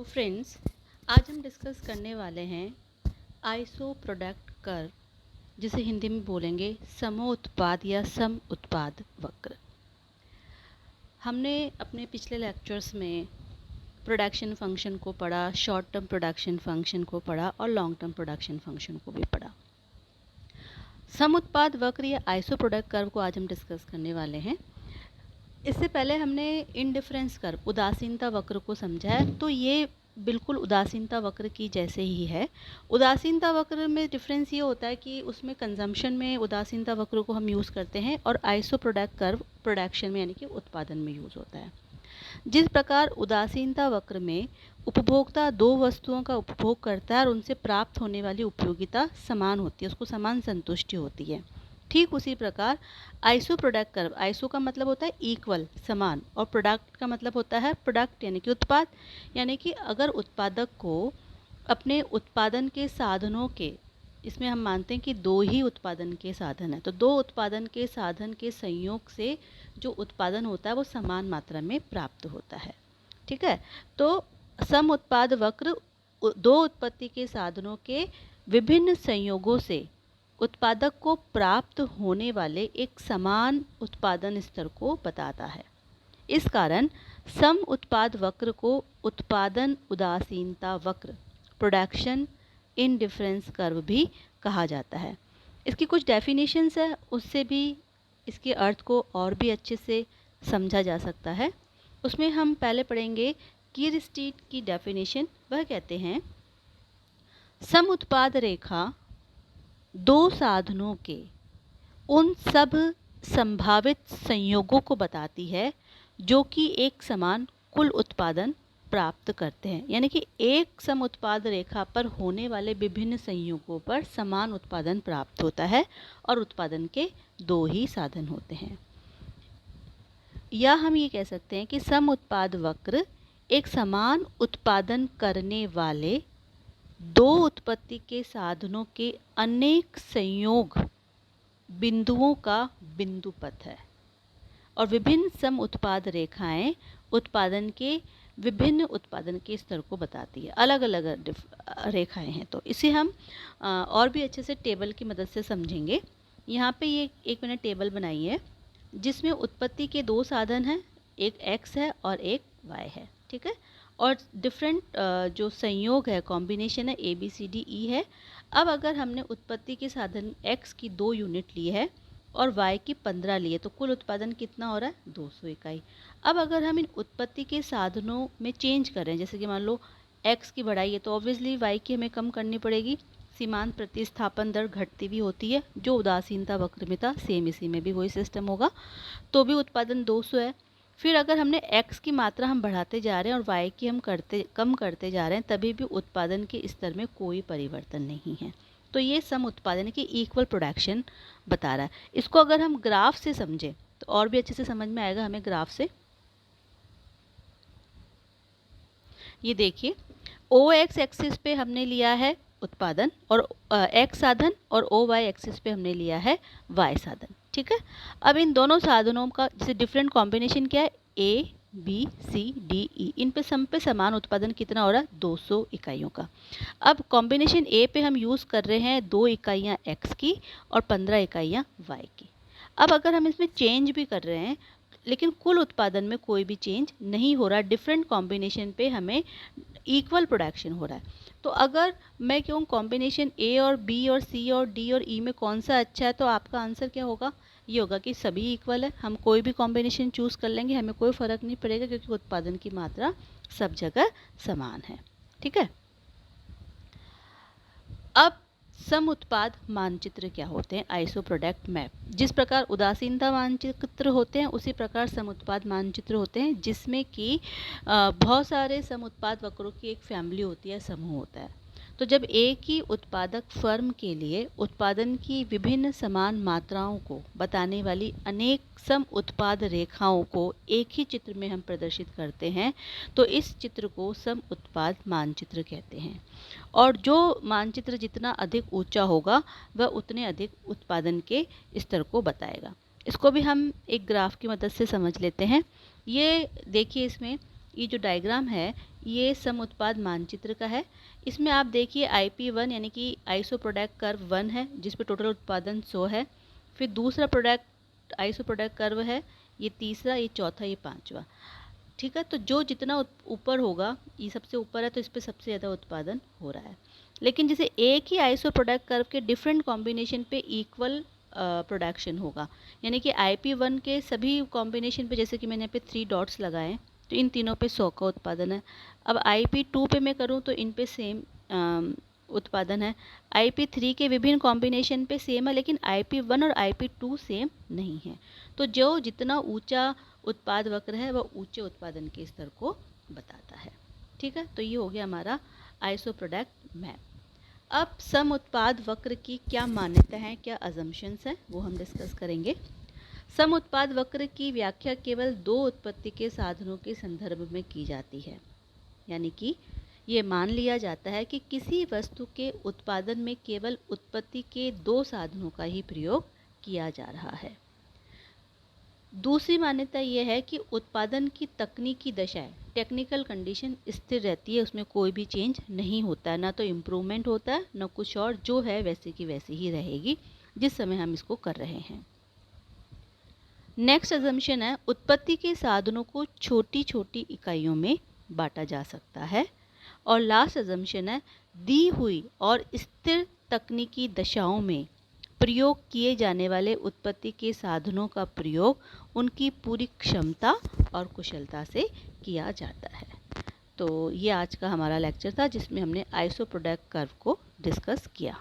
तो फ्रेंड्स, आज हम डिस्कस करने वाले हैं आइसो प्रोडक्ट कर्व, जिसे हिंदी में बोलेंगे समोत्पाद या सम उत्पाद वक्र। हमने अपने पिछले लेक्चर्स में प्रोडक्शन फंक्शन को पढ़ा, शॉर्ट टर्म प्रोडक्शन फंक्शन को पढ़ा और लॉन्ग टर्म प्रोडक्शन फंक्शन को भी पढ़ा। सम उत्पाद वक्र या आइसो प्रोडक्ट कर्व को आज हम डिस्कस करने वाले हैं। इससे पहले हमने इनडिफरेंस कर्व, उदासीनता वक्र को समझा है, तो ये बिल्कुल उदासीनता वक्र की जैसे ही है। उदासीनता वक्र में डिफरेंस ये होता है कि उसमें कंजम्पशन में उदासीनता वक्र को हम यूज़ करते हैं और आइसो प्रोडक्ट कर्व प्रोडक्शन में यानी कि उत्पादन में यूज़ होता है। जिस प्रकार उदासीनता वक्र में उपभोक्ता दो वस्तुओं का उपभोग करता है और उनसे प्राप्त होने वाली उपयोगिता समान होती है, उसको समान संतुष्टि होती है, ठीक उसी प्रकार आइसो प्रोडक्ट कर्व, आइसो का मतलब होता है इक्वल, समान, और प्रोडक्ट का मतलब होता है प्रोडक्ट यानी कि उत्पाद। यानी कि अगर उत्पादक को अपने उत्पादन के साधनों के, इसमें हम मानते हैं कि दो ही उत्पादन के साधन है, तो दो उत्पादन के साधन के संयोग से जो उत्पादन होता है वो समान मात्रा में प्राप्त होता है। ठीक है, तो सम उत्पाद वक्र दो उत्पत्ति के साधनों के विभिन्न संयोगों से उत्पादक को प्राप्त होने वाले एक समान उत्पादन स्तर को बताता है। इस कारण सम उत्पाद वक्र को उत्पादन उदासीनता वक्र, प्रोडक्शन इनडिफरेंस कर्व भी कहा जाता है। इसकी कुछ डेफिनेशंस है, उससे भी इसके अर्थ को और भी अच्छे से समझा जा सकता है। उसमें हम पहले पढ़ेंगे कीरस्टीट की डेफिनेशन। वह कहते हैं, सम उत्पाद रेखा दो साधनों के उन सब संभावित संयोगों को बताती है जो कि एक समान कुल उत्पादन प्राप्त करते हैं। यानी कि एक सम उत्पाद रेखा पर होने वाले विभिन्न संयोगों पर समान उत्पादन प्राप्त होता है और उत्पादन के दो ही साधन होते हैं। या हम ये कह सकते हैं कि सम उत्पाद वक्र एक समान उत्पादन करने वाले दो उत्पत्ति के साधनों के अनेक संयोग बिंदुओं का बिंदु पथ है और विभिन्न सम उत्पाद रेखाएं उत्पादन के विभिन्न उत्पादन के स्तर को बताती है। अलग अलग रेखाएं हैं, तो इसे हम और भी अच्छे से टेबल की मदद से समझेंगे। यहाँ पे ये एक मैंने टेबल बनाई है जिसमें उत्पत्ति के दो साधन हैं, एक x है और एक y है। ठीक है, और डिफरेंट जो संयोग है, कॉम्बिनेशन है, ABCDE है। अब अगर हमने उत्पत्ति के साधन x की 2 यूनिट ली है और y की 15 ली है, तो कुल उत्पादन कितना हो रहा है? 200 इकाई। अब अगर हम इन उत्पत्ति के साधनों में चेंज करें, जैसे कि मान लो x की बढ़ाई है तो ऑब्वियसली y की हमें कम करनी पड़ेगी। सीमांत प्रतिस्थापन दर घटती भी होती है, जो उदासीनता वक्र में था सेम इसी में भी वही सिस्टम होगा, तो भी उत्पादन 200 है। फिर अगर हमने x की मात्रा हम बढ़ाते जा रहे हैं और y की हम कम करते जा रहे हैं, तभी भी उत्पादन के स्तर में कोई परिवर्तन नहीं है। तो ये सम उत्पादन की इक्वल प्रोडक्शन बता रहा है। इसको अगर हम ग्राफ से समझें तो और भी अच्छे से समझ में आएगा हमें ग्राफ से। ये देखिए, OX एक्सिस पे हमने लिया है उत्पादन और x साधन, और OY एक्सिस पे हमने लिया है y साधन। ठीक है, अब इन दोनों साधनों का जैसे डिफरेंट कॉम्बिनेशन क्या है, A B C D E, इन पे सम पे समान उत्पादन कितना हो रहा है? 200 इकाइयों का। अब कॉम्बिनेशन A पे हम यूज़ कर रहे हैं 2 इकाइयाँ x की और 15 इकाइयाँ y की। अब अगर हम इसमें चेंज भी कर रहे हैं लेकिन कुल उत्पादन में कोई भी चेंज नहीं हो रहा, डिफरेंट कॉम्बिनेशन पे हमें इक्वल प्रोडक्शन हो रहा है। तो अगर मैं कहूँ कॉम्बिनेशन A और B और C और D और E में कौन सा अच्छा है, तो आपका आंसर क्या होगा? ये होगा कि सभी इक्वल है। हम कोई भी कॉम्बिनेशन चूज़ कर लेंगे, हमें कोई फ़र्क नहीं पड़ेगा क्योंकि उत्पादन की मात्रा सब जगह समान है। ठीक है, अब सम उत्पाद मानचित्र क्या होते हैं? Iso product map. जिस प्रकार उदासीनता मानचित्र होते हैं उसी प्रकार सम उत्पाद मानचित्र होते हैं, जिसमें कि बहुत सारे सम उत्पाद वक्रों की एक फैमिली होती है, समूह होता है। तो जब एक ही उत्पादक फर्म के लिए उत्पादन की विभिन्न समान मात्राओं को बताने वाली अनेक सम उत्पाद रेखाओं को एक ही चित्र में हम प्रदर्शित करते हैं, तो इस चित्र को सम उत्पाद मानचित्र कहते हैं। और जो मानचित्र जितना अधिक ऊंचा होगा वह उतने अधिक उत्पादन के स्तर को बताएगा। इसको भी हम एक ग्राफ की मदद से समझ लेते हैं। ये देखिए, इसमें ये जो डायग्राम है ये सम उत्पाद मानचित्र का है। इसमें आप देखिए IP1 यानी कि आइसो प्रोडक्ट कर्व 1 है जिस पे टोटल उत्पादन 100 है। फिर दूसरा प्रोडक्ट आइसो प्रोडक्ट कर्व है, ये तीसरा, ये चौथा, ये पांचवा। ठीक है, तो जो जितना ऊपर होगा, ये सबसे ऊपर है तो इस पर सबसे ज़्यादा उत्पादन हो रहा है। लेकिन जैसे एक ही आइसो प्रोडक्ट कर्व के डिफरेंट कॉम्बिनेशन पे इक्वल प्रोडक्शन होगा, यानी कि IP1 के सभी कॉम्बिनेशन पे, जैसे कि मैंने यहाँ पे 3 डॉट्स लगाए तो इन तीनों पे 100 का उत्पादन है। अब IP2 पे मैं करूँ तो इन पे सेम उत्पादन है। IP3 के विभिन्न कॉम्बिनेशन पे सेम है, लेकिन IP1 और IP2 सेम नहीं है। तो जो जितना ऊंचा उत्पाद वक्र है वह ऊंचे उत्पादन के स्तर को बताता है। ठीक है, तो ये हो गया हमारा आइसो प्रोडक्ट मैप। अब सम उत्पाद वक्र की क्या मान्यता है, क्या अजम्पशंस हैं, वो हम डिस्कस करेंगे। सम उत्पाद वक्र की व्याख्या केवल दो उत्पत्ति के साधनों के संदर्भ में की जाती है, यानी कि ये मान लिया जाता है कि किसी वस्तु के उत्पादन में केवल उत्पत्ति के दो साधनों का ही प्रयोग किया जा रहा है। दूसरी मान्यता यह है कि उत्पादन की तकनीकी दशाएं, टेक्निकल कंडीशन स्थिर रहती है, उसमें कोई भी चेंज नहीं होता है, ना तो इम्प्रूवमेंट होता है ना कुछ और, जो है वैसे की वैसी ही रहेगी जिस समय हम इसको कर रहे हैं। नेक्स्ट अजम्पशन है उत्पत्ति के साधनों को छोटी छोटी इकाइयों में बांटा जा सकता है। और लास्ट अजम्पशन है दी हुई और स्थिर तकनीकी दशाओं में प्रयोग किए जाने वाले उत्पत्ति के साधनों का प्रयोग उनकी पूरी क्षमता और कुशलता से किया जाता है। तो ये आज का हमारा लेक्चर था जिसमें हमने आइसो प्रोडक्ट कर्व को डिस्कस किया।